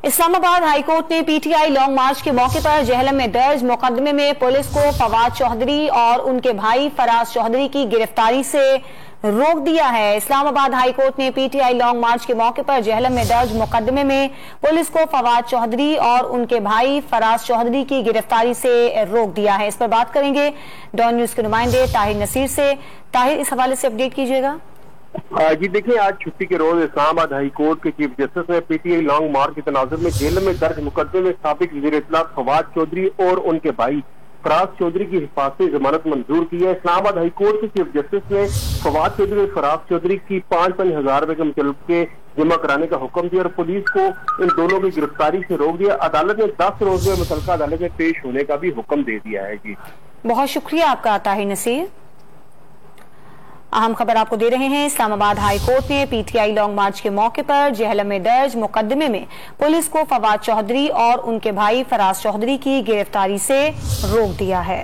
Islamabad high court ने PTI long मार्च के मौके पर जेहलम में दर्ज मुकदमे में पुलिस को फवाद चौधरी और उनके भाई फराज चौधरी की गिरफ्तारी से रोक दिया है। इस्लामाबाद हाईकोर्ट ने पीटीआई लॉन्ग मार्च के मौके पर जेहलम में दर्ज मुकदमे में पुलिस को फवाद चौधरी और उनके भाई फराज चौधरी की गिरफ्तारी से रोक दिया है। इस पर बात करेंगे डॉन न्यूज के नुमाइंदे ताहिर नसीर से। ताहिर, इस हवाले से अपडेट कीजिएगा। जी देखिए, आज छुट्टी के रोज इस्लामाबाद हाई कोर्ट के चीफ जस्टिस ने पीटीआई लॉन्ग मार्च के तनाजुर में जेल में दर्ज मुकदमे में साबिक वज़ीर इत्तलात फवाद चौधरी और उनके भाई फराज चौधरी की हिफाजती जमानत मंजूर की है। इस्लामाबाद हाई कोर्ट के चीफ जस्टिस ने फवाद चौधरी और फराज चौधरी की 5-5 हजार रुपए के मुतल्लके जमा कराने का हुक्म दिया और पुलिस को इन दोनों की गिरफ्तारी से रोक दिया। अदालत ने 10 रोज में मुतल्लका अदालत में पेश होने का भी हुक्म दे दिया है। जी बहुत शुक्रिया आपका ताहिर नसीर। अहम खबर आपको दे रहे हैं। इस्लामाबाद हाई कोर्ट ने पीटीआई लॉन्ग मार्च के मौके पर जेहलम में दर्ज मुकदमे में पुलिस को फवाद चौधरी और उनके भाई फराज चौधरी की गिरफ्तारी से रोक दिया है।